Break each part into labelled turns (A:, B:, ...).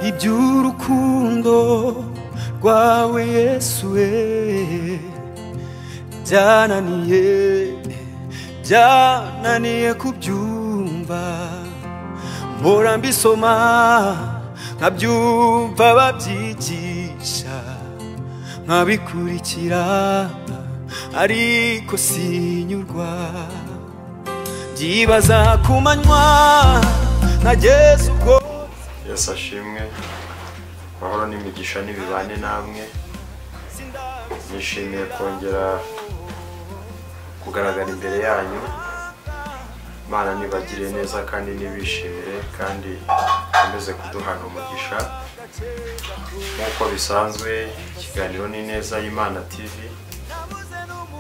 A: iby'urukundo rwawe Yesu we byananiye kubyumva mpora mbisoma nkabyumva babyigisha nkabikurikira ariko sinyurwa byibaza ku manywa nageze ubwo
B: Yesu ashimwe mahoro n'imigisha n'ibibane namwe nishimiye kongera kugaragara imbere yanyu Imana nibagire neza kandi nibishimire kandi komeze kuduhana umugisha nk'uko bisanzwe ikiganiro ni neza y'Imana TV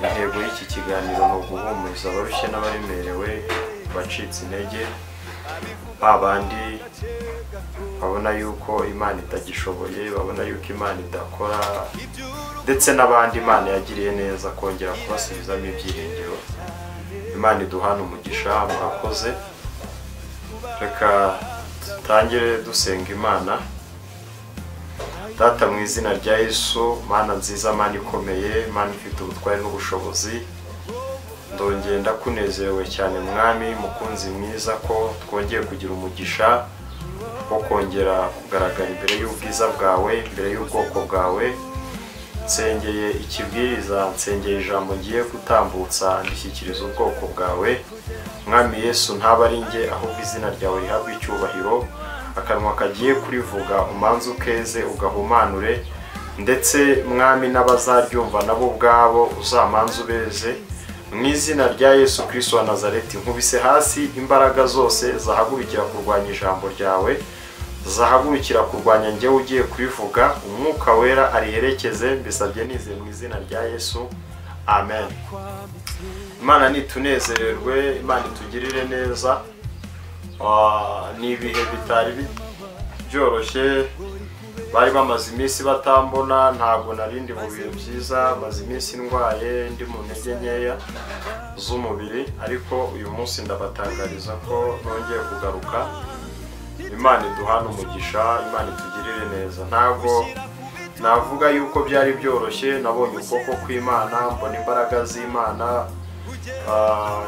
B: intego y'iki kiganiro ni uguhumuriza abarushye n'abaremerewe bacitse intege babandi babona yuko Imana itagishoboye babona yuko Imana idakora ndetse n'abandi Imana yagiriye neza kongera kubasubizamo ibyiringiro Imana iduhana umugisha murakoze reka tutangire dusenga Imana Data mu izina rya Yesu Mana nziza Mana ikomeye Mana ifite ubutware n'ubushobozi ndongeye ndakunezerewe cyane mwami mukunzi mwiza ko twongeye kugira umugisha wo kongera kugaragara imbere y'ubwiza bwawe imbere y'ubwoko bwawe nsengeye ikibwiriza nsengeye ijambo ngiye gutambutsa ndishyikiriza ubwoko bwawe mwami Yesu ntaba ari nge ahubwo izina ryawe rihabwa icyubahiro akanwa kagiye kurivuga umanze ukeze ugahumanure ndetse mwami n'abazaryumva nabo ubwabo uzamanze ubeze mu izina rya Yesu Kristo wa Nazareti nkubise hasi imbaraga zose zahagurukira kurwanya ijambo ryawe zahagurukira kurwanya njye ugiye kurivuga umwuka wera ariherekeze mbisabye nize mu izina rya Yesu amen Imana nitunezererwe Imana itugirire neza ni ibihe bitari byoroshye bari bamaze iminsi batambona ntabwo narindi mu bihe byiza maze iminsi ndwaye ndi mu ntege nkeya z'umubiri ariko uyu munsi ndabatangariza ko nongeye kugaruka Imana iduhana umugisha Imana itugirire neza ntabwo navuga yuko byari byoroshye nabonye ukuboko kw'Imana mbona imbaraga z'Imana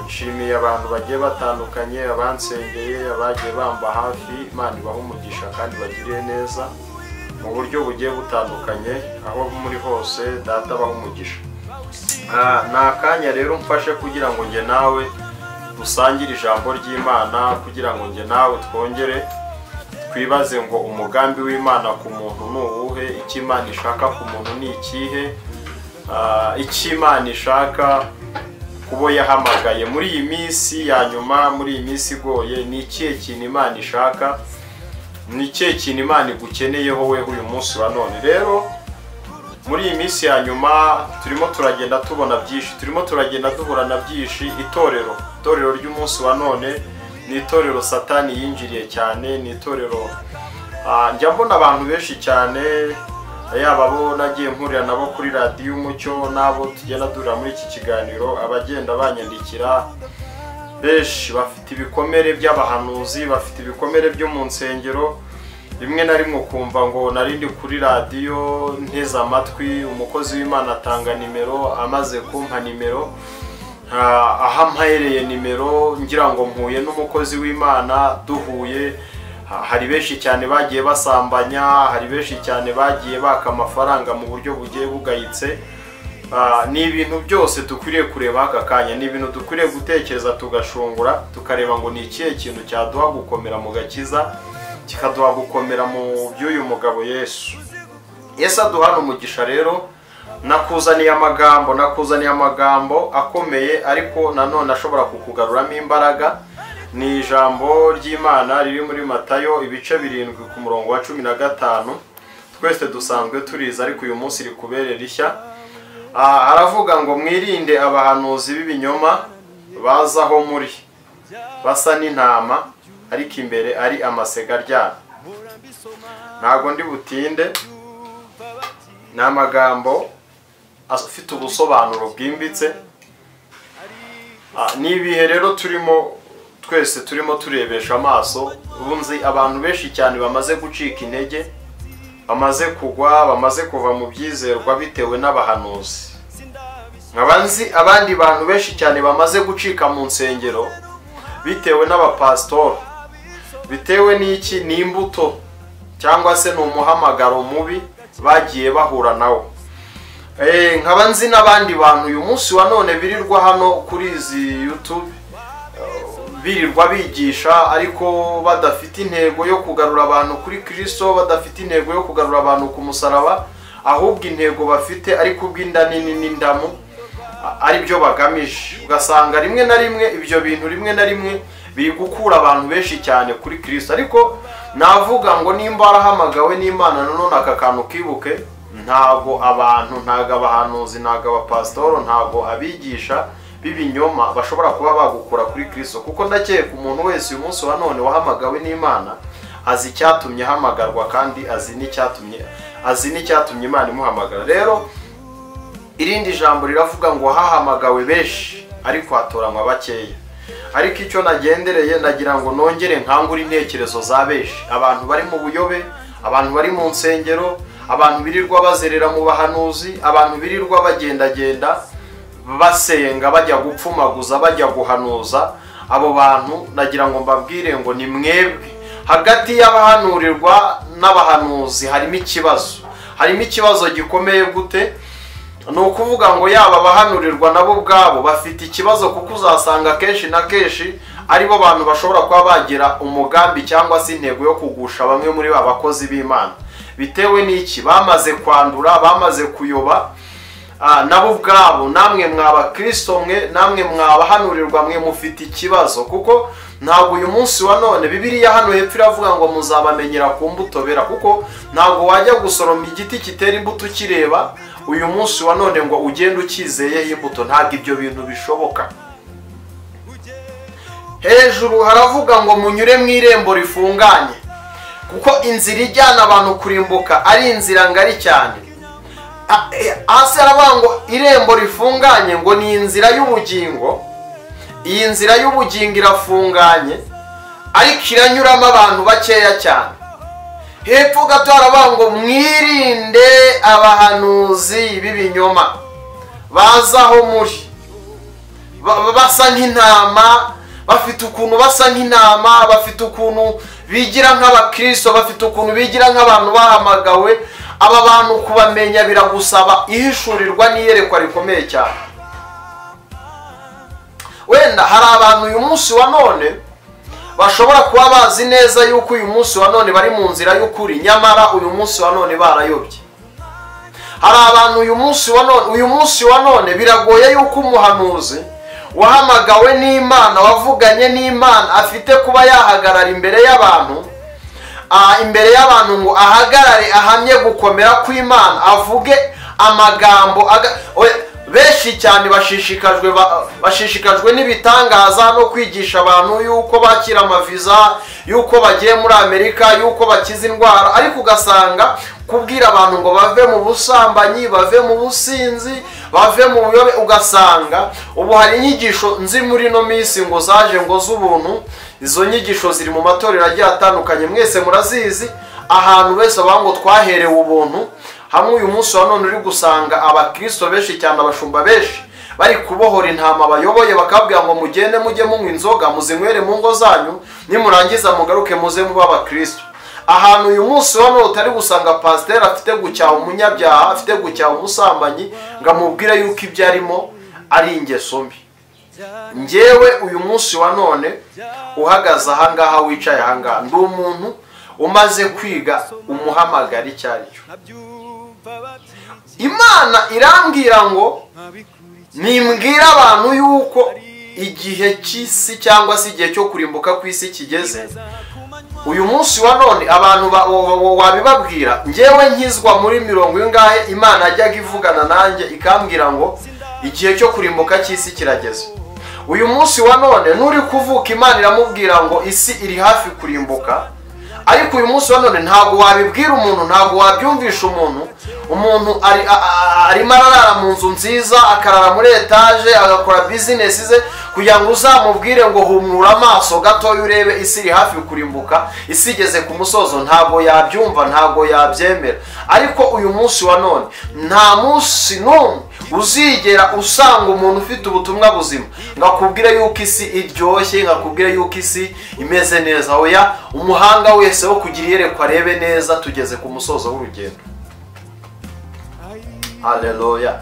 B: nshimiye abantu bagiye batandukanye abansengeye abagiye bamba hafi Imana ibaha umugisha kandi bagiriye neza mu buryo bugiye butandukanye aho muri hose data abaha umugisha nakanya rero mfashe kugira ngo nge nawe dusangire ijambo ry'Imana kugira ngo nge nawe twongere twibaze ngo umugambi w'Imana ku muntu ni uwuhe icyo Imana ishaka ku muntu ni ikihe icyo Imana ishaka kubo yahamagaye muri iyi minsi ya nyuma muri iyi minsi igoye ni ikihe kintu Imana ishaka ni ikihe kintu Imana igukeneyeho weho uyu munsi wa none rero muri iyi minsi ya nyuma turimo turagenda tubona byinshi turimo turagenda duhura na byinshi itorero ry'umunsi wa none ni itorero Satani yinjiriye cyane ni itorero njya mbona abantu benshi cyane yaba bo nagiye mpurira nabo kuri radio Umucyo nabo tugenda durira muri iki kiganiro abagenda banyandikira benshi bafite ibikomere by'abahanuzi bafite ibikomere byo mu nsengero rimwe na rimwe kumva ngo narindi kuri radio nteze amatwi umukozi w'Imana atanga nimero amaze kumpa nimero aha mpahereye nimero ngira ngo mpuye n'umukozi w'Imana duhuye hari benshi cyane bagiye basambanya hari benshi cyane bagiye baka amafaranga mu buryo bugiye bugayitse ni ibintu byose dukwiriye kureba aka kanya ni ibintu dukwiriye gutekereza tugashungura tukareba ngo ni ikihe kintu cyaduha gukomera mu gakiza kikaduha gukomera mu by'uyu mugabo Yesu aduhana umugisha rero nakuzaniye amagambo akomeye ariko nanone ashobora kukugaruramo imbaraga ni ijambo ry'Imana riri muri Matayo ibice 7 ku murongo wa 15 twese dusanzwe turiza ariko uyu munsi rikubere rishya aravuga ngo mwirinde abahanuzi b'ibinyoma bazaho muri basa n'intama ariko imbere ari amasega ryabo ntago ndi butinde n'amagambo afite ubusobanuro bwimbitse nibihe rero turimo twese turimo turebesha amaso. Ubunzi abantu benshi cyane bamaze gucika intege, bamaze kugwa, bamaze kuva mu byizerwa bitewe n'abahanuzi. Nkabanzi abandi bantu benshi cyane bamaze gucika mu nsengero bitewe n'abapastor, bitewe n'iki, ni imbuto cyangwa se ni umuhamagaro mubi bagiye bahura nawo. Nkabanzi n'abandi bantu uyu munsi wa none birirwa hano kuri izi YouTube, birirwa bigisha ariko badafite intego yo kugarura abantu kuri Kristo, badafite intego yo kugarura abantu ku musaraba, ahubwo intego bafite ariko ubw'inda nini n'indamu ari byo bagamije. Ugasanga rimwe na rimwe ibyo bintu rimwe na rimwe biri gukura abantu benshi cyane kuri Kristo. Ariko navuga ngo nimba arahamagawe n'Imana none aka kantu kibuke, ntago abantu, ntago abahanuzi, ntago abapasitoro, ntago abigisha b'ibinyoma bashobora kuba bagukura kuri Kristo, kuko ndakeka umuntu wese uyu munsi wa none wahamagawe n'Imana azi icyatumye ahamagarwa kandi azi n'icyatumye Imana imuhamagara. Rero irindi jambo riravuga ngo hahamagawe benshi ariko hatoranywa bakeya. Ariko icyo nagendereye ndagira ngo nongere nkangura intekerezo za benshi, abantu bari mu buyobe, abantu bari mu nsengero, abantu birirwa bazerera mu bahanuzi, abantu birirwa bagendagenda basenga bajya gupfumaguza, bajya guhanuza. Abo bantu nagira ngo mbabwire ngo ni mwebwe. Hagati y'abahanurirwa n'abahanuzi harimo ikibazo gikomeye gute? Ni ukuvuga ngo yaba abahanurirwa nabo ubwabo bafite ikibazo, kuko uzasanga kenshi na kenshi aribo bantu bashobora kuba bagira umugambi cyangwa se intego yo kugusha bamwe muri ba bakozi b'Imana. Bitewe n'iki? Bamaze kwandura, bamaze kuyoba. Nabo ubwabo, namwe mwaba Kristo mwe, namwe mwabahanurirwa mwe mufite ikibazo, kuko ntabwo uyu munsi wa none Bibiliya hano hepfo iravuga ngo muzabamenyera ku mbuto bera, kuko ntabwo wajya gusoroma igiti kitera imbuto kireba uyu munsi wa none ngo ugende ukizeye imbuto. Ntabwo ibyo bintu bishoboka. Hejuru haravuga ngo munyure mu irembo rifunganye, kuko inzira ijyana abantu kurimbuka ari inzira ngari cyane. Hasi haravuga ngo irembo rifunganye ngo ni inzira y'ubugingo. Iyi nzira y'ubugingo irafunganye ariko iranyuramo abantu bakeya cyane. Hepfo gato haravuga ngo mwirinde abahanuzi b'ibinyoma bazaho muri basa nk'intama, bafite ukuntu basa nk'intama, bafite ukuntu bigira nk'abakristo, bafite ukuntu bigira nk'abantu bahamagawe. Aba bantu kubamenya biragusaba ihishurirwa n'iyerekwa rikomeye cyane. Wenda hari abantu uyu munsi wa none bashobora kuba bazi neza yuko uyu munsi wa none bari mu nzira y'ukuri, nyamara uyu munsi wa none barayobye. Hari abantu uyu munsi wa none biragoye yuko umuhanuzi wahamagawe n'Imana, wavuganye n'Imana, afite kuba yahagarara imbere y'abantu, ngo ahagarare ahamye gukomera kw'Imana, avuge amagambo. Benshi cyane bashishikajwe n'ibitangaza no kwigisha abantu yuko bakira amaviza, yuko bagiye muri Amerika, yuko bakiza indwara. Ariko ugasanga kubwira abantu ngo bave mu busambanyi, bave mu businzi, bave mu buyobe. Ugasanga ubu hari inyigisho nzi muri no minsi ngo zaje ngo z'ubuntu. Izo nyigisho ziri mu matorero agiye atandukanye, mwese murazizi. Ahantu bese ngo twaherewe ubuntu. Hamwe uyu munsi wa none uri gusanga abakristo benshi cyane, abashumba benshi bari kubohora intama bayoboye, bakabwira ngo mugende mujye munywa inzoga, muzinywere mu ngo zanyu, nimurangiza mugaruke muze muba abakristo. Ahantu uyu munsi wa none utari gusanga pasiteri afite gucyaha umunyabyaha, afite gucyaha umusambanyi, ngo amubwire yuko ibyo arimo ari ingeso mbi. Njyewe uyu munsi wa none uhagaze ahangaha, wicaye ahangaha, ndi umuntu umaze kwiga umuhamagara icyo ari cyo. Imana irambwira ngo nimbwira abantu yuko igihe cy'isi cyangwa se igihe cyo kurimbuka kw'isi kigeze. Uyu munsi wa none abantu wabibabwira, njyewe nkizwa muri 70 ingahe Imana ajyaga ivugana nanjye ikambwira ngo igihe cyo kurimbuka cy'isi kirageze. Uyu munsi wa none nuri kuvuka Imana iramubwira ngo isi iri hafi kurimbuka, ariko uyu munsi wa none ntabwo wabibwira umuntu, ntabwo wabyumvisha umuntu. Umuntu arimo ararara mu nzu nziza, akarara muri etaje, agakora bizinesi ze, kugira ngo uzamubwire ngo humura amaso gatoya urebe isi iri hafi kurimbuka, isi igeze ku musozo, ntabwo yabyumva, ntabwo yabyemera. Ariko uyu munsi wa none nta munsi n'umwe uzigera usanga umuntu ufite ubutumwa buzima ngakubwire yuko isi iryoshye, ngakubwire yuko isi imeze neza. Oya, umuhanga wese wo kugira iyerekwa arebe neza tugeze ku musozo w'urugendo. Haleluya.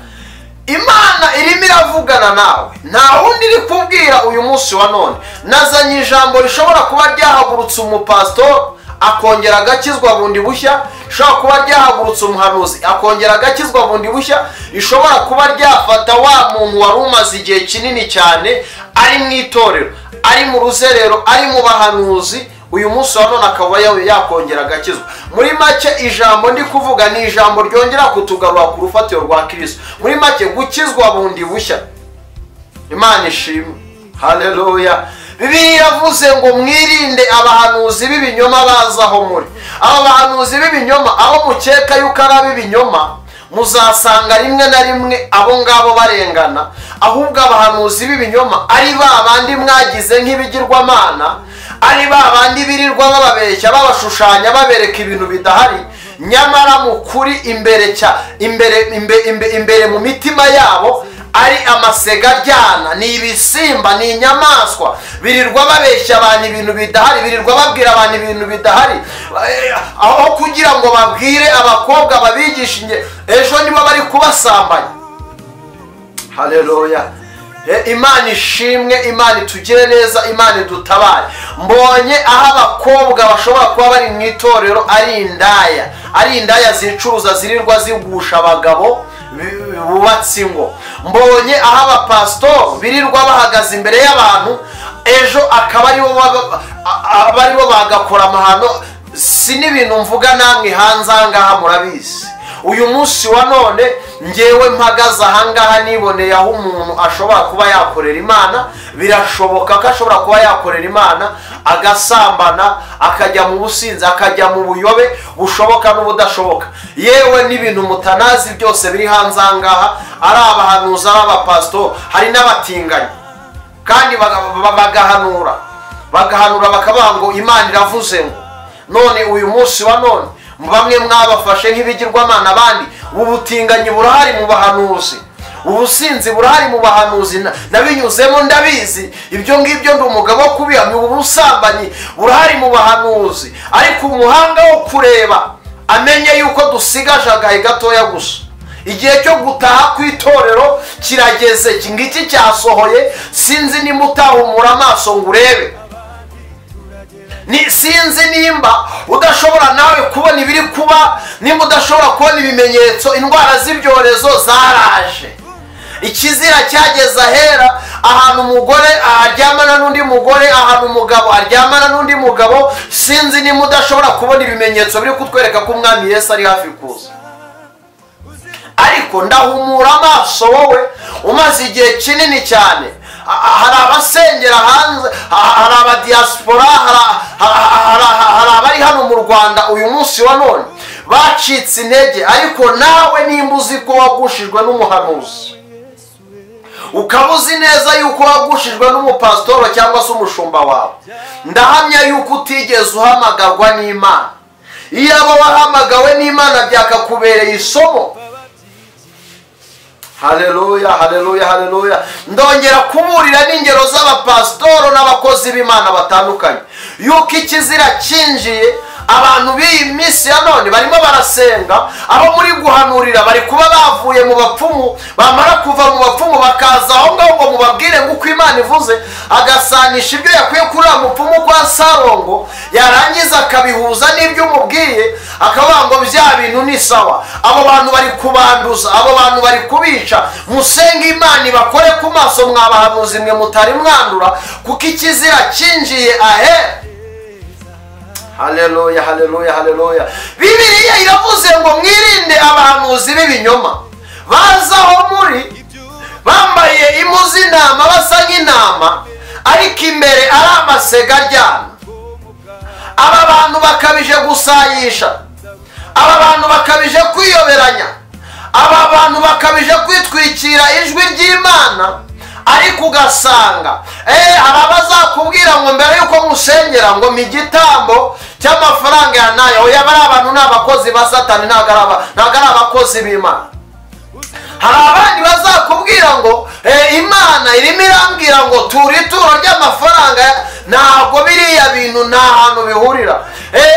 B: Imana irimo iravugana nawe, nta wundi iri kubwira uyu munsi wa none. Nazanye ijambo rishobora kuba ryahagurutse umupastor akongera agakizwa bundi bushya, rishobora kuba ryahagurutse umuhanuzi akongera agakizwa bundi bushya, rishobora kuba ryafata wa muntu wari umaze igihe kinini cyane ari mu itorero, ari mu ruzerero, ari mu bahanuzi, uyu munsi wa none akaba yakongera agakizwa. Muri make ijambo ndi kuvuga ni ijambo ryongera kutugarura ku rufatiro rwa Kristo. Muri make gukizwa bundi bushya. Imana ishimwe. Haleluya. Bibiliya yavuze ngo mwirinde abahanuzi b'ibinyoma bazaho muri. Aba bahanuzi b'ibinyoma aho mukeka yuko ari ab'ibinyoma, muzasanga rimwe na rimwe abo ngabo barengana, ahubwo abahanuzi b'ibinyoma ari ba bandi mwagize nk'ibigirwamana, ari ba bandi birirwa bababeshya, babashushanya, babereka ibintu bidahari, nyamara mu kuri imbere mu mitima yabo ari amasega aryana, ni ibisimba, ni inyamaswa, birirwa babeshya abantu ibintu bidahari, birirwa babwira abantu ibintu bidahari, aho kugira ngo babwire abakobwa babigisha ejo nibo bari kubasambanya. Haleluya. Imana ishimwe, Imana itugire neza, Imana idutabare. Mbonye aho abakobwa bashobora kuba bari mu itorero ari indaya zicuruza, zirirwa zigusha abagabo bubatse ingo. Mbonye aho abapastor birirwa bahagaze imbere y'abantu, ejo akaba aribo bagakora amahano. Si n'ibintu mvuga namwe hanze ahangaha murabizi. Uyu munsi wa none ngewe mpagaze ahangaha niboneye aho umuntu ashobora kuba yakorera Imana. Birashoboka ko ashobora kuba yakorera Imana, agasambana, akajya mu businzi, akajya mu buyobe bushoboka n'ubudashoboka, yewe n'ibintu mutanazi byose biri hanze ahangaha, ari abahanuzi, ari abapastor, hari n'abatinganyi, kandi bagahanura bakavuga ngo Imana iravuze ngo. None uyu munsi wa none bamwe mwabafashe nk'ibigirwamana, abandi ubutinganyi burahari mu bahanuzi, ubusinzi burahari mu bahanuzi, nabinyuzemo ndabizi, ibyo ngibyo ndi umugabo wo kubihamya. Ubusambanyi burahari mu bahanuzi, ariko umuhanga wo kureba amenye yuko dusigaje agahe gatoya gusa. Igihe cyo gutaha ku itorero kirageze, ngiki cyasohoye. Sinzi nimba utahumura amaso ngo urebe, sinzi nimba udashobora nawe kubona ibiri kuba, nimba udashobora kubona ibimenyetso. Indwara z'ibyorezo zaraje, ikizira cyageze ahera, ahantu umugore aryamana n'undi mugore, ahantu umugabo aryamana n'undi mugabo. Sinzi nimba udashobora kubona ibimenyetso biri kutwereka ko umwami Yesu ari hafi kuza. Ariko ndahumura amaso wowe umaze igihe kinini cyane. Hari abasengera hanze, hari abadiaspora, hari abari hano mu Rwanda uyu munsi wa none bacitse intege. Ariko nawe nimba uzi ko wagushijwe n'umuhanuzi, ukaba uzi neza yuko wagushijwe n'umupasitoro cyangwa se umushumba wawe, ndahamya yuko utigeze uhamagarwa n'Imana. Iyo aba wahamagawe n'Imana byakakubereye isomo. Haleluya, haleluya, haleluya. Ndongera kuburira n'ingero z'abapasitoro n'abakozi b'Imana batandukanye yuko ikizira cyinjiye. Abantu b'iyi minsi ya none barimo barasenga, aho muri guhanurira bari kuba bavuye mu bapfumu, bamara kuva mu bapfumu bakaza aho ngaho ngo mubabwire ngo uko Imana ivuze, agasanisha ibyo yakuye kuri uriya mupfumu kwa Sarongo, yarangiza akabihuza n'ibyo umubwiye, akavuga ngo bya bintu ni sawa. Abo bantu bari kubanduza, abo bantu bari kubica. Musenge Imana ibakore ku maso, mwabahanuzi mwe mutari mwandura, kuko ikizira cyinjiye ahera. Haleluya, haleluya, haleluya. Bibiliya iravuze ngo mwirinde abahanuzi b'ibinyoma bazaho muri, bambaye impu z'intama, basa nk'intama, ariko imbere ari amasega aryana. Aba bantu
C: gusayisha, aba bantu bakabije kwiyoberanya, aba bantu bakabije kwitwikira ijwi ry'Imana, ariko ugasanga hari abazakubwira ngo mbere yuko musengera ngo mi gitambo cy'amafaranga ya nayo. Oya, bari abantu ni abakozi ba Satani, ntabwo ari abakozi b'Imana. Hari abandi bazakubwira ngo Imana irimo irambwira ngo tura ituro ry'amafaranga. Ntabwo biriya bintu nta hantu bihurira.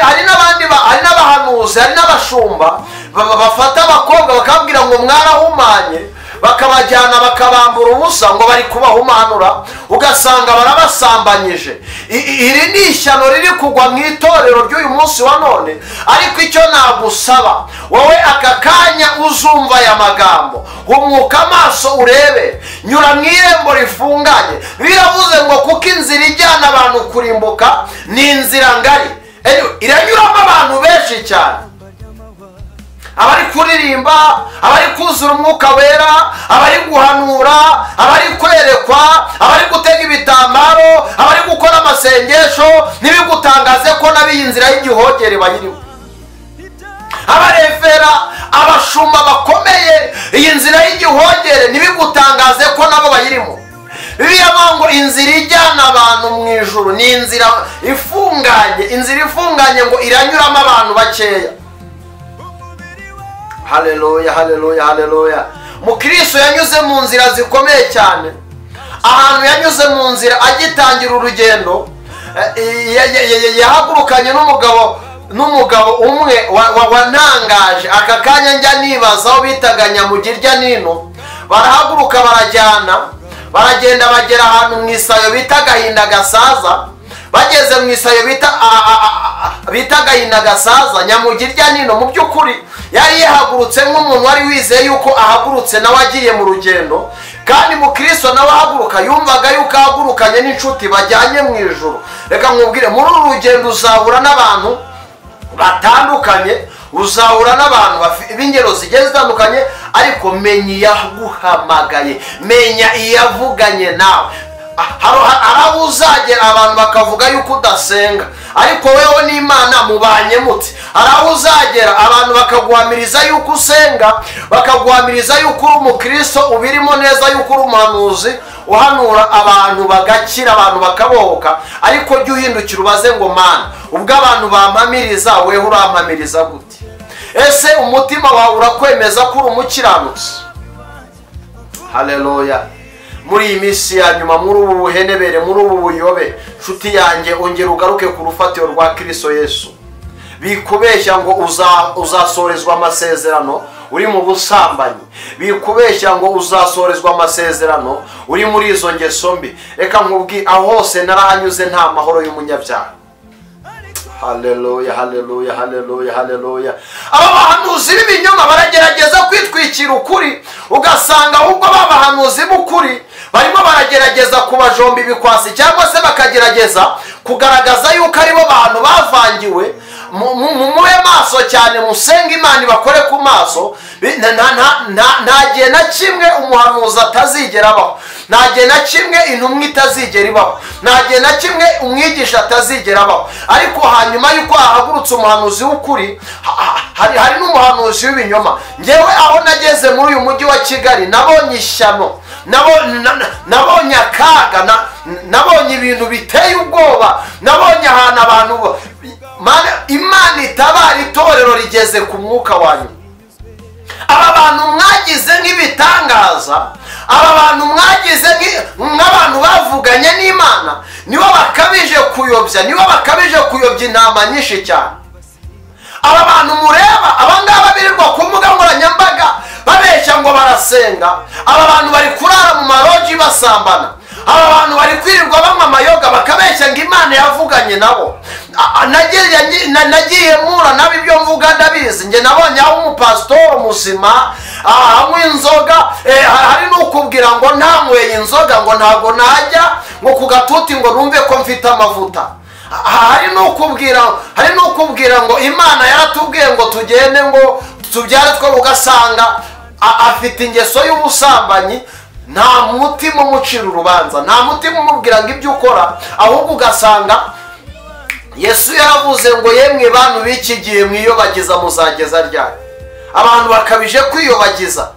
C: Hari n'abandi, hari n'abahanuzi, hari n'abashumba bafata abakobwa bakabwira ngo mwarahumanye, bakabajyana bakabambura ubusa ngo bari kubahumanura, ugasanga barabasambanyije. Iri ni ishyano riri kugwa mu itorero ry'uyu munsi wa none. Ariko icyo nagusaba wowe, aka kanya uzumva aya magambo, humwuka amaso urebe, nyura mu irembo rifunganye. Biravuze ngo kuko inzira ijyana abantu kurimbuka ni inzira ngari, iranyuramo abantu benshi cyane. Abari kuririmba, abari kuzura umwuka wera, abari guhanura, abari kwerekwa, abari gutega ibitambaro, abari gukora amasengesho, ntibigutangaze ko nabiyi nzira y'igihogere bayirimo. Abarefera, abashumba bakomeye, iyi nzira y'igihogere ntibigutangaze ko nabo bayirimo. Bibiliya ngo inzira ijyana abantu mu ijuru ni inzira ifunganye. Inzira ifunganye ngo iranyuramo abantu bakeya. Haleluya, haleluya, haleluya. Mukristo yanyuze mu nzira zikomeye cyane. Ahantu yanyuze mu nzira agitangira urugendo, yahagurukanye n'umugabo umwe wantangaje. Aka kanya njya nibaza aho bitaga Nyamugirya Nino. Barahaguruka baragenda bagera ahantu mu isayo bita Gahinda Gasaza. Bageze mu isayo bita Gahinda Gasaza, Nyamugirya Nino mu by'ukuri yari yahagurutse nk'umuntu wari wizeye yuko ahagurutse nawe agiye mu rugendo. Kandi Mukristo nawe ahaguruka yumvaga yuko ahagurukanye n'inshuti bajyanye mu ijuru. Reka nkubwire, muri uru rugendo uzahura n'abantu batandukanye, uzahura n'abantu b'ingero zigiye zitandukanye, ariko menya iyaguhamagaye, menya iyavuganye nawe. Hari uzagera abantu bakavuga yuko udasenga, ariko wewe n'Imana mubanye muti. Hari uzagera abantu bakaguhamiriza yuko usenga, bakaguhamiriza yuko uri umukristo ubirimo neza, yuko uri umuhanuzi uhanura abantu bagakira, abantu bakabohoka. Ariko jya uhindukira ubaze ngo Mana, ubwo abantu bampamiriza, wewe urampamiriza gute? Ese umutima wawe urakwemeza ko uri umukiranutsi? Haleluya. Muri iyi minsi ya nyuma, muri ubu buhenebere, muri ubu buyobe, nshuti yanjye, ongera ugaruke ku rufatiro rwa Kristo Yesu. Bikubeshya ngo uzasorezwa amasezerano uri mu busambanyi, bikubeshya ngo uzasorezwa amasezerano uri muri izo ngeso mbi. Reka nkubwi, aho hose narahanyuze nta mahoro y'umunyabyaha. Haleluya, haleluya, haleluya, haleluya. Aba bahanuzi b'ibinyoma baragerageza kwitwikira ukuri, ugasanga ahubwo babahanuzi b'ukuri barimo baragerageza kubajomba ibikwasi, cyangwa se bakagerageza kugaragaza yuko aribo bantu bavangiwe. Mube maso cyane, musenga Imana ibakore ku maso. Nta gihe na kimwe umuhanuzi atazigera abaho, nta gihe na kimwe intumwa itazigera ibaho, nta gihe na kimwe umwigisha atazigera abaho. Ariko hanyuma yuko hahagurutse umuhanuzi w'ukuri, hari n'umuhanuzi w'ibinyoma. Ngewe aho nageze muri uyu mujyi wa Kigali, nabonye ishyano, nabonye akaga, nabonye ibintu biteye ubwoba, nabonye ahantu abantu Imana itabara itorero rigeze ku mwuka wanyu. Aba bantu mwagize nk'ibitangaza, aba bantu mwagize nk'abantu bavuganye n'Imana, nibo bakabije kuyobya intama nyinshi cyane. Aba bantu mureba, abangaba birirwa ku mbuga nkoranyambaga babeshya ngo barasenga. Aba bantu bari kurara mu maroji basambana. Aba bantu bari kwirirwa banywa amayoga bakabeshya ngo Imana yavuganye nabo. Nagiye mura nabi ibyo mvuga ndabizi. Nge nabonye aho umupasitoro muzima anywa inzoga, hari n'ukubwira ngo ntanyweye inzoga ngo ntabwo najya ngo ku gatuti ngo numve ko mfite amavuta. Hari n'ukubwira ngo Imana yaratubwiye ngo tugende ngo tubyare two, ugasanga afite ingeso y'ubusambanyi. Nta mutima umucira urubanza, nta mutima umubwira ngo ibyo ukora, ahubwo ugasanga Yesu yaravuze ngo yemwe bantu b'iki gihe mwiyobagiza muzageza ryari? Abantu bakabije kwiyobagiza.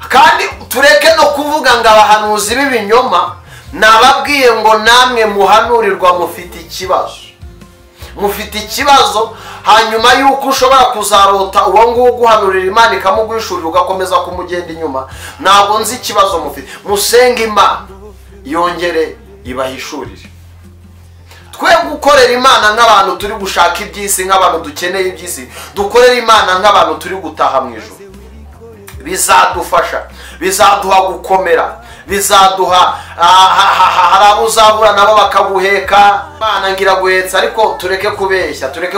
C: Kandi tureke no kuvuga ngo abahanuzi b'ibinyoma, nababwiye ngo namwe muhanurirwa mufite ikibazo. Mufite ikibazo, hanyuma yuko ushobora kuzarota uwo nguwo guhanurira Imana ikamugwishurira ugakomeza kumugenda inyuma. Ntabwo nzi ikibazo mufite. Musenge Imana yongere ibahishurire. Twe gukorera Imana nk'abantu turi gushaka iby'isi, nk'abantu dukeneye iby'isi, dukorera Imana nk'abantu turi gutaha mu ijuru. Bizadufasha, bizaduha gukomera, bizaduha harabuzabura nabo bakabuheka. Imana ngira guhetsa, ariko tureke kubeshya, tureke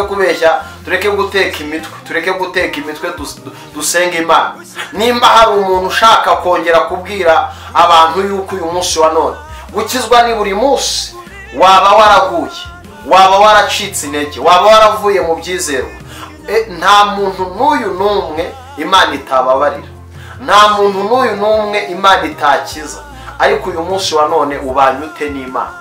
C: guteka imitwe, dusenge Imana. Nimba hari umuntu ushaka kongera kubwira abantu yuko uyu munsi wa none gukizwa ni buri munsi, waba waraguye, waba waracitse intege, waba waravuye mu byizerwa, nta muntu n'uyu n'umwe Imana itababarira, nta muntu n'uyu n'umwe Imana itakiza. Ariko uyu munsi wa none ubanyute n'Imana.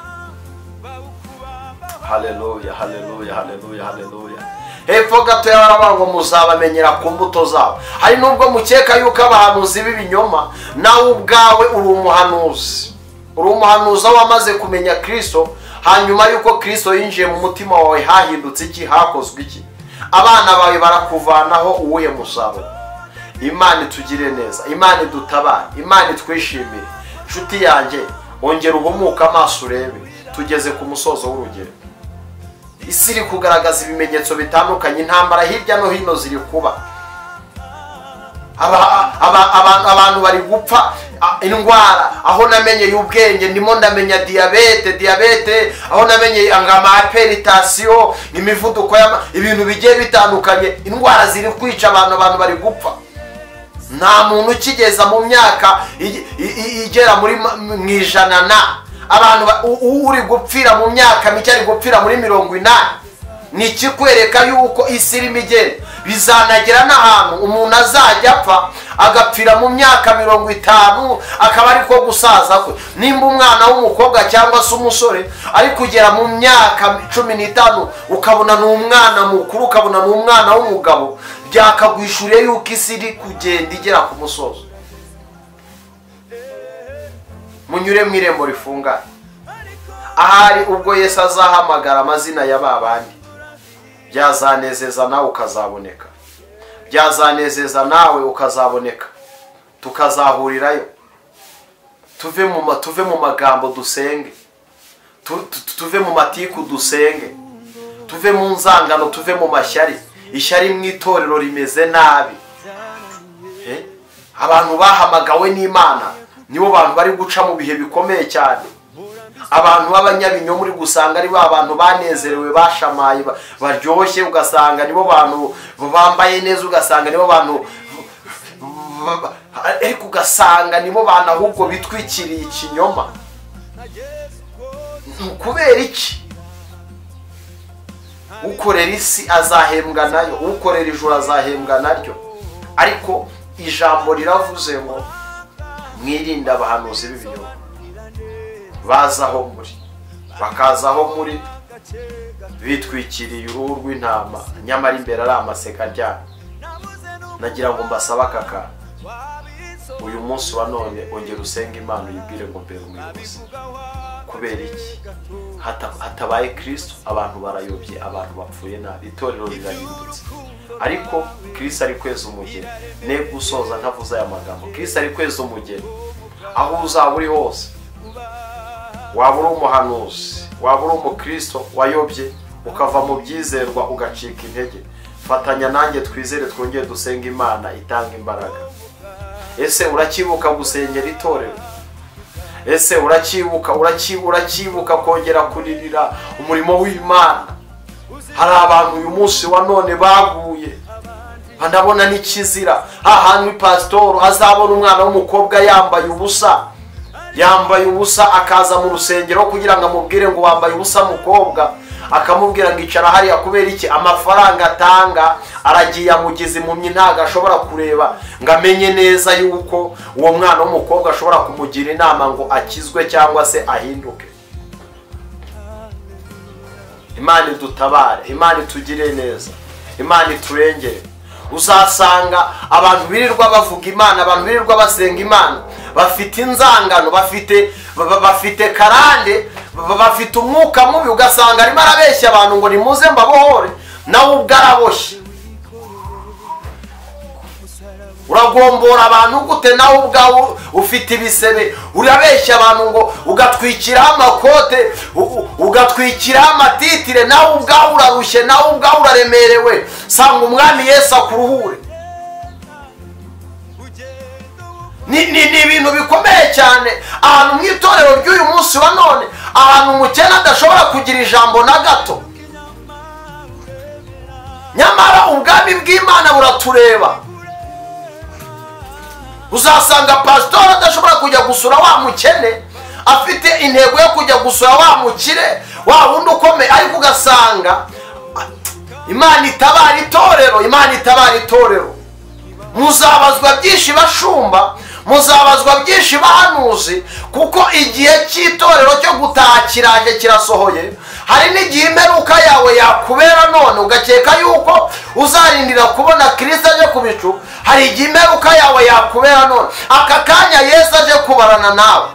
C: Haleluya, haleluya, haleluya, haleluya. Hepfo gato y'abaravuga ngo muzabamenyera ku mbuto zabo. Hari nubwo mukeka yuko abahanuzi b'ibinyoma, nawe ubwawe uri umuhanuzi. Uri umuhanuzi wamaze kumenya Kristo, hanyuma yuko Kristo yinjiye mu mutima wawe hahindutse iki, hakozwe iki? Abana bawe barakuvanaho uwuhe musaruro? Imana itugire neza, Imana idutabare, Imana itwishimire. Nshuti yanjye, ongera uhumuka amaso urebe, tugeze ku musozo w'urugero. Isi iri kugaragaza ibimenyetso bitandukanye, intambara hirya no hino ziri kuba. Abantu bari gupfa indwara, aho namenye y'ubwenge ndimo ndamenya diabete, aho namenye angama hypertension, imivuduko ibintu bigiye bitandukanye, indwara ziri kwica abantu bari gupfa. Nta muntu ukigeza mu myaka igera muri mwijana na abantu uri gupfira mu myaka mike ari gupfira muri 80. Ni ikikwereka yuko isi irimo igenda. Bizanagera n'ahantu umuntu azajya apfa agapfira mu myaka 50, akaba ariko gusaza kwe. Nimba umwana w'umukobwa cyangwa se umusore ari kugera mu myaka 15, ukabona n'umwana mukuru, ukabona n'umwana w'umugabo, byakagwishuriye yuko isi iri kugenda igera ku musozo. Munyure mu irembo rifunganye. Ahari ubwo Yesu azahamagara amazina ya babandi, byazanezeza nawe ukazaboneka, byazanezeza nawe ukazaboneka, tukazahurirayo. Tuve mu magambo dusenge, tuve mu matiku dusenge, tuve mu nzangano, tuve mu mashyari. Ishyari mu itorero rimeze nabi. Abantu bahamagawe n'Imana nibo bantu bari guca mu bihe bikomeye cyane. Abantu b'abanyabinyoma muri gusanga ari abantu banezerewe, bashamaye, baryoshye, ugasanga nibo bantu bambaye neza, ugasanga nibo bantu, ariko ugasanga nibo bantu ahubwo bitwikiriye ikinyoma. Kubera iki? Ukorera isi azahembwa nayo, ukorera ijuru azahembwa naryo. Ariko ijambo riravuze ngo mwirinde abahanuzi b'ibinyoma, bazaho muri, bakazaho muri bitwikiriye uruhu rw'intama, nyamara imbere ari amaseka aryana. Nagira ngo mbasaba aka kantu, uyu munsi wa none ongera usenge Imana uyibwire ngo mbere umuyobozi. Kubera iki? Hatabaye Kristo abantu barayobye, abantu bapfuye nabi, itorero rirahindutse. Ariko Kristo ari kweza umugeni. Ne gusoza ntavuze aya magambo, Kristo ari kweza umugeni. Aho uzaba uri hose, waba uri umuhanuzi, waba uri umukristo wayobye ukava mu byizerwa ugacika intege, fatanya nanjye twizere twongeye dusenga Imana itanga imbaraga. Ese urakibuka gusengera itorero? Ese urakibuka kongera kuririra umurimo w'Imana? Hari abantu uyu munsi wa none baguye, ndabona n'ikizira. Ahantu pastor azabona umwana w'umukobwa yambaye ubusa akaza mu rusengero kugira ngo amubwire ngo wambaye ubusa mukobwa, akamubwira ngo icara hariya. Kubera iki? Amafaranga atanga aragiye amugize impumyi, ntago ashobora kureba ngo amenye neza yuko uwo mwana w'umukobwa ashobora kumugira inama ngo akizwe cyangwa se ahinduke. Imana idutabare, Imana itugire neza, Imana iturengere. Uzasanga abantu birirwa bavuga Imana, abantu birirwa basenga Imana, bafite inzangano, bafite karande, bafite umwuka mubi, ugasanga arimo arabeshya abantu ngo nimuze mbabohore, nawe ubwo araboshye. Uragombora abantu gute nawe ubwawe ufite ibisebe, urabeshya abantu ngo ugatwikiraho amakote, ugatwikiraho amatitire, nawe ubwawe urarushye, nawe ubwawe uraremerewe. Sanga umwami Yesu akuruhure. Ni ibintu bikomeye cyane ahantu mu itorero ry'uyu munsi wa none, ahantu umukene adashobora kugira ijambo na gato, nyamara ubwami bw'Imana buratureba. Uzasanga pasitori adashobora kujya gusura wa mukene, afite intego yo kujya gusura wa mukire, wa wundi ukomeye, ariko ugasanga Imana itabara itorero, Imana itabara itorero. Muzabazwa byinshi bashumba, muzabazwa byinshi bahanuzi, kuko igihe cy'itorero cyo gutaha kiraje, kirasohoye. Hari n'igihe imperuka yawe yakubera none ugakeka yuko uzarindira kubona Kristo aje ku bicu. Hari igihe imperuka yawe yakubera none, aka kanya Yesu aje kubarana nawe.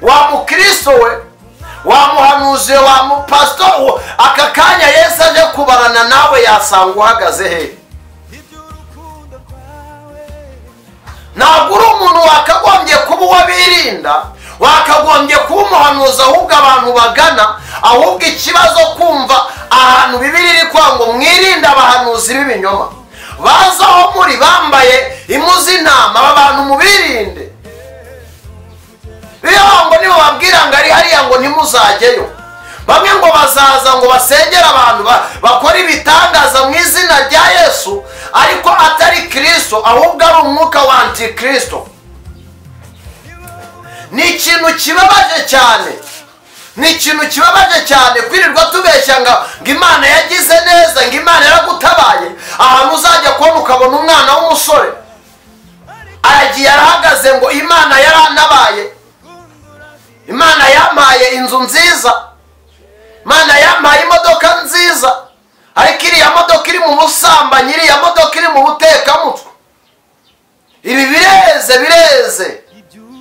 C: Wa mukristo we, wa muhanuzi, wa mupastor, aka kanya Yesu aje kubarana nawe, yasanga uhagaze he? Ntabwo uri umuntu wakagombye kuba uwo birinda, wakagombye kuba umuhanuzi ahubwo abantu bagana, ahubwo ikibazo kumva ahantu Bibiliya iri kwa ngo mwirinde abahanuzi b'ibinyoma, baza aho muri bambaye impu z'intama, aba bantu mubirinde. Biriya ngo nibo babwira ngo ari hariya ngo ntimuzajyeyo. Bamwe ngo bazaza ngo basengere abantu, bakora ibitangaza mu izina rya Yesu, ariko atari Kristo, ahubwo ari umwuka wa antikristo. Ni ikintu kibabaje cyane, ni ikintu kibabaje cyane kwirirwa tubeshya ngo Imana yagize neza, ngo Imana yaragutabaye. Ahantu uzajya kubona ukabona umwana w'umusore aragiye arahagaze ngo Imana yaranabaye, Imana yampaye inzu nziza, Imana yampaye imodoka nziza, ariko iriya modoka iri mu busambanyi, iriya modoka iri mu butekamutwe. Ibi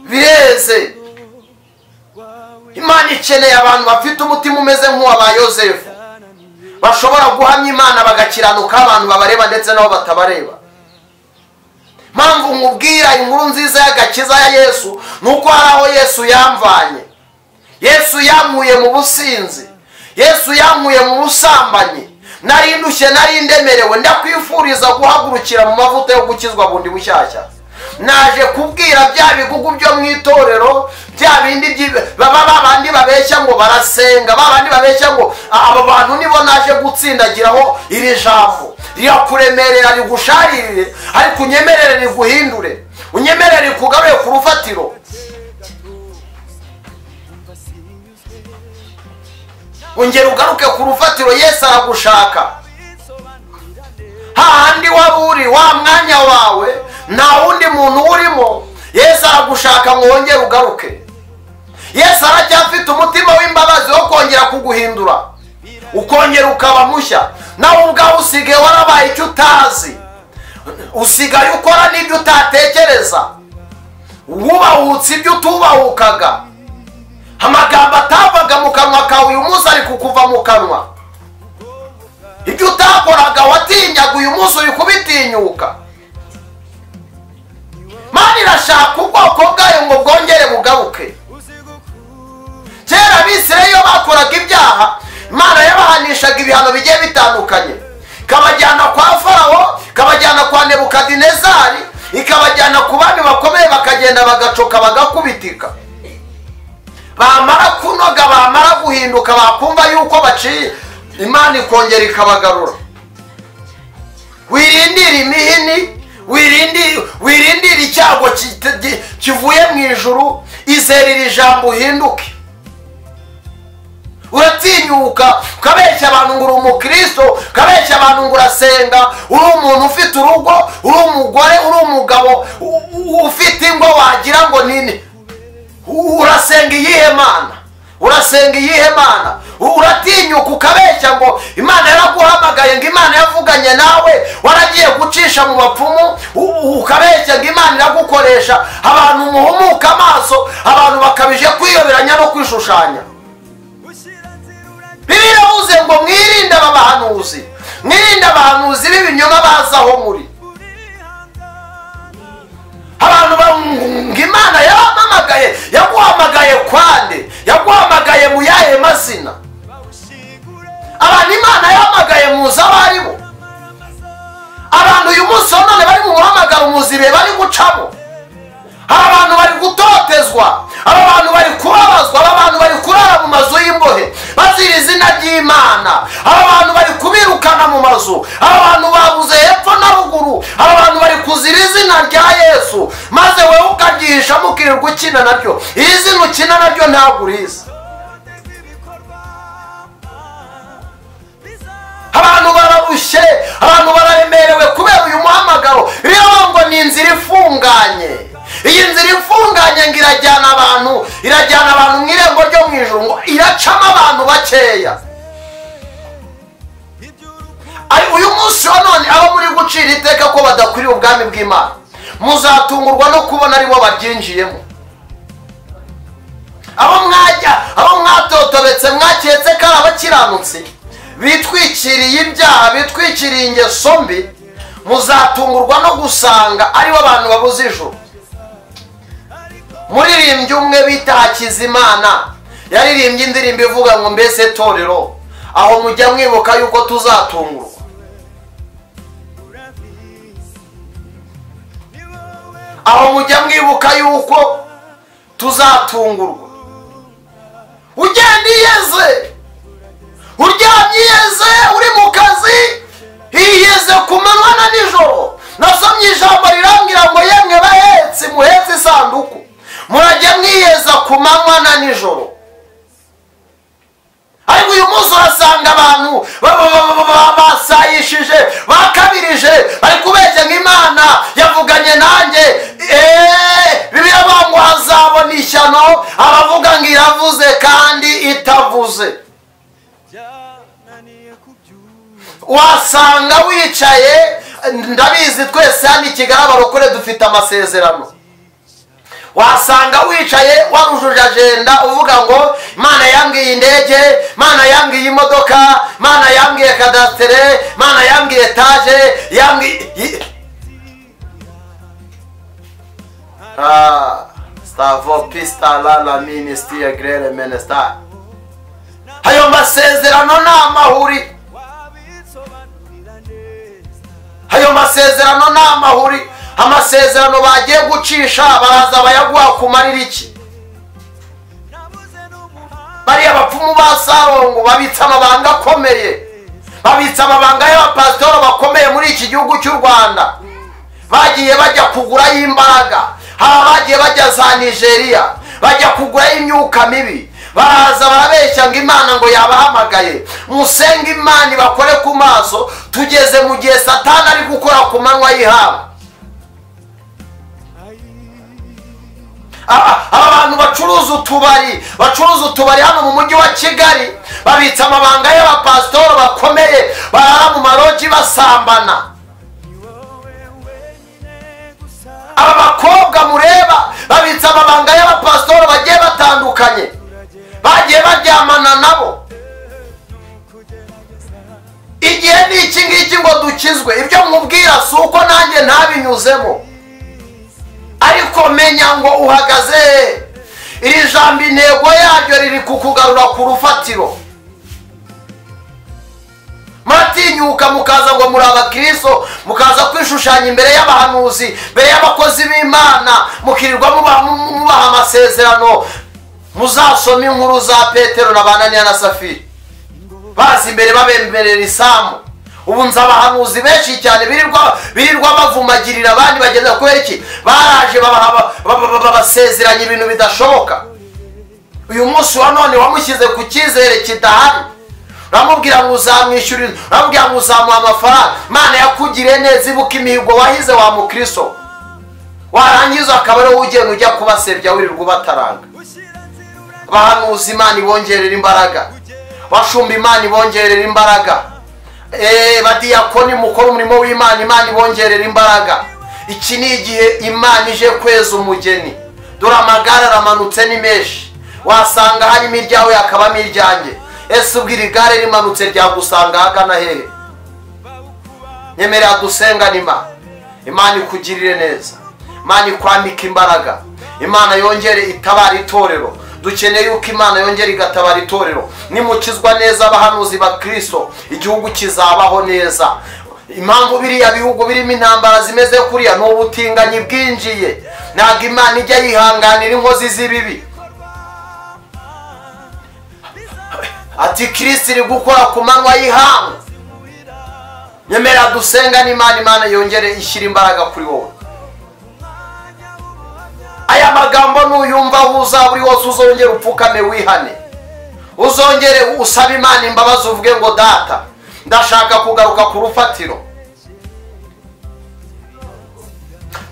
C: bireze. Imana ikeneye abantu bafite umutima umeze nk'uwa Yosefu, bashobora guhamya Imana bagakiranuka, abantu babareba ndetse nabo batabareba. Mpamvu nkubwira inkuru nziza y'agakiza ya Yesu, nuko hari aho Yesu yamvanye. Yesu yankuye mu businzi, Yesu yankuye mu busambanyi, nari ndushye, nari ndemerewe. Ndakwifuriza guhagurukira mu mavuta yo gukizwa bundi bushyashya. Naje kubwira bya bigugu byo mu itorero, bya bindi babandi babeshya ngo barasenga, babandi babeshya ngo aba bantu nibo naje gutsindagiraho iri jambo, rirakuremerera, rigusharirire, ariko unyemerere riguhindure, unyemerere kugaruye ku rufatiro. Ongera ugaruke ku rufatiro. Yesu aragushaka hahandi waburi, wa mwanya wawe nta wundi muntu urimo. Yesu aragushaka ngo wongere ugaruke. Yesu aracyafite umutima w'imbabazi wo kongera kuguhindura, ukongera ukaba mushya. Nawe ubwawe usigaye warabaye icyo utazi, usigaye ukora n'ibyo utatekereza, wubahutse ibyo utubahukaga. Amagambo atavaga mu kanwa kawe uyu munsi ari kukuva mu kanwa. Ibyo utakoraga watinyaga uyu munsi uri kubitinyuka. Imana irashaka ubwoko bwayo ngo bwongere bugaruke. Kera Abisirayeli iyo bakoraga ibyaha, Imana yabahanishaga ibihano bigiye bitandukanye, ikabajyana kwa Farawo, ikabajyana kwa Nebukadinezari, ikabajyana ku bami bakomeye, bakagenda bagacoka bagakubitika. Bamara kunoga, bamara guhinduka, bakumva yuko baciye, Imana ikongera ikabagarura. Wirindira imihini, wirindira icyago kivuye mu ijuru, izerera ijambo uhinduke. Uratinyuka ukabeshya abantu ngo uri umukristo, ukabeshya abantu ngo urasenga, uri umuntu ufite urugo, uri umugore, uri umugabo ufite ingo, wagira ngo nini urasenga iyihe Mana? urasenga iyihe mana? Uratinyuka ukabeshya ngo Imana yaraguhamagaye, ngo Imana yavuganye nawe, waragiye gucisha mu bapfumu ukabeshya ngo Imana iragukoresha. Abantu muhumuka amaso, abantu bakabije kwiyoberanya no kwishushanya. Bibiliya yavuze ngo mwirinde aba bahanuzi, mwirinde abahanuzi b'ibinyoma bazaho muri. Abantu ngo Imana yahamagaye, yaguhamagaye kwande, yaguhamagaye mu yahe mazina? Abantu Imana yahamagaye muzi abari bo. Abantu uyu munsi none bari mu muhamagaro muzibe bari gucamo. Abantu bari gutotezwa, abantu bari kubabazwa, abantu bari kurara mu mazu y'imbohe bazira izina ry'Imana, abantu bari kubirukana mu mazu, abantu babuze hepfo na ruguru, abantu bari kuzira izina rya Yesu, maze wewe ukagihisha mukirirwa ukina naryo. Iri zina ukina naryo ntabwo urizi. Abantu bararushe, abantu bararemerewe kubera uyu muhamagaro. Rero ngo ni inzira ifunganye. Iyi nzira ifunganye ngo irajyana abantu mu irembo ryo mu ijuru, ngo iracamo abantu bakeya. Uyu munsi wa none abo muri gucira iteka ko badakwiriye ubwami bw'Imana, muzatungurwa no kubona aribo babyinjiyemo. Abo mwatotobetse mwaketse ko ari abakiranutsi bitwikiriye ibyaha, bitwikiriye ingeso mbi, muzatungurwa no gusanga aribo abantu babuze ijuru. Muririmbyi umwe bita Hakizimana yaririmbye indirimbo ivuga ngo mbese torero, aho mujya mwibuka yuko tuzatungurwa. Aho mujya mwibuka yuko tuzatungurwa. Ugenda iyeze, uryamye iyeze, uri mu kazi iyeze ku manywa na nijoro. Nasomye ijambo rirangira ngo yemwe bahetsi muhetse isanduku, murajya mwiyeza ku manywa na nijoro. Ariko uyu munsi urasanga abantu basayishije, bakabirije, bari kubeshya ngo Imana yavuganye nanjye. Bibiliya ngo hazabona ishyano abavuga ngo iravuze kandi itavuze. Wasanga wicaye, ndabizi twese hano i Kigali abarokore dufite amasezerano. Wasanga wicaye warujuje agenda uvuga ngo Imana yambwiye indege, Imana yambwiye imodoka, Imana yambwiye kadastere, Imana yambwiye etaje, yambwiye stavo pista la ministry grele menesta. Hayo masezerano ni amahuri, hayo masezerano ni amahuri. Amasezerano bagiye gucisha baraza bayaguha kumarira iki? Bariya bapfumu ba Sarongo babitsa amabanga akomeye, babitsa amabanga y'abapasitoro bakomeye muri iki gihugu cy'u Rwanda. Bagiye bajya kugura imbaraga, bagiye bajya za Nigeria bajya kugura imyuka mibi. Baraza barabeshya ngo Imana ngo yabahamagaye. Musenga Imana bakore ku maso, tugeze mu gihe Satani ari gukora ku manywa y'ihanga. Abantu bacuruza utubari hano mu mujyi wa Kigali, babitsa amabanga y'abapasitoro bakomeye, barara mu maroji basambana. Aba bakobwa mureba babitsa amabanga y'abapasitoro bagiye batandukanye, bagiye baryamana nabo. Igihe ni iki ngiki ngo dukizwe. Ibyo mwubwira si uko nanjye ntabinyuzemo, ariko menya ngo uhagaze. Iri jambo intego yaryo riri kukugarura ku rufatiro. Muratinyuka mukaza ngo muri abakristo, mukaza kwishushanya imbere y'abahanuzi, imbere y'abakozi b'Imana, mukirirwa mubaha amasezerano. Muzasoma inkuru za Petero na Bananiya na Safira, bazi imbere babemberera isambu. Ubu nzi abahanuzi benshi cyane birirwa bavumagirira abandi bagenda kubera iki? Baraje babasezeranya ibintu bidashoboka. Uyu munsi wa none wamushyize ku cyizere kidahari, uramubwira ngo uzamwishyurira, uramubwira ngo uzamuha amafaranga. Imana yakugiriye neza, ibuka imihigo wahize wa mukristo, warangiza akaba ariwo ugenda ujya kubasebya wirirwa ubataranga. bahanuzi Imana ibongerera imbaraga, bashumba Imana ibongerera imbaraga, badiyakoni mukora umurimo w'Imana Imana ibongerera imbaraga. Iki ni igihe Imana ije kweza umugeni. Dore amagare aramanutse ni menshi, wasanga harimo iryawe hakabamo iryanjye. Ese ubwo iri gare rimanutse ryagusanga hagana hehe? Nyemerera dusengana Imana. Imana ikugirire neza, Imana ikwambika imbaraga, Imana yongere itabara itorero. Dukeneye yuko Imana yongera igatabara itorero. Nimukizwa neza abahanuzi ba Kristo, igihugu kizabaho neza. Impamvu biriya bihugu birimo intambara zimeze kuriya ni ubutinganyi bwinjiye. Ntabwo Imana ijya yihanganira inkozi z'ibibi. Ati Kristo iri gukora ku manywa y'ihangu. Nyemera dusengane Imana, Imana yongere ishyira imbaraga kuri wowe. Aya magambo nuyumva uzaba uri wose uzongere upfukame wihane, uzongere usaba Imana imbabazi uvuge ngo data ndashaka kugaruka ku rufatiro.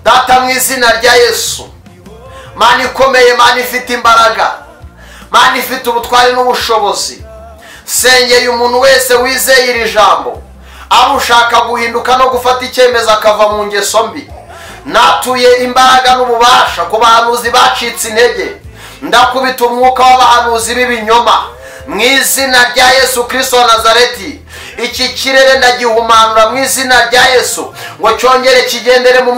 C: Data mu izina rya Yesu, Mana ikomeye, Mana ifite imbaraga, Mana ifite ubutwari n'ubushobozi, sengeye umuntu wese wizeye iri jambo arushaka guhinduka no gufata icyemezo akava mu ngeso mbi. Natuye imbaraga n'ububasha ku bahanuzi bacitse intege, ndakubita umwuka w'abahanuzi b'ibinyoma mu izina rya Yesu Kristo wa Nazareti. Iki kirere ndagihumanura mu izina rya Yesu ngo cyongere kigendere mu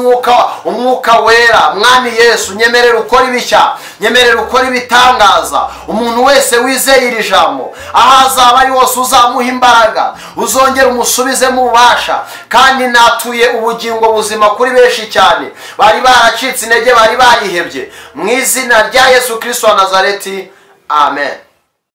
C: umwuka wera. Mwami Yesu, nyemerera ukora ibishya, nyemerera ukora ibitangaza. Umuntu wese wizeye iri jambo aho azaba ari wose uzamuha imbaraga, uzongera umusubizemo ububasha. Kandi natuye ubugingo buzima kuri benshi cyane bari baracitse intege, bari barihebye, mu izina rya Yesu Kristo wa Nazareti. Amen.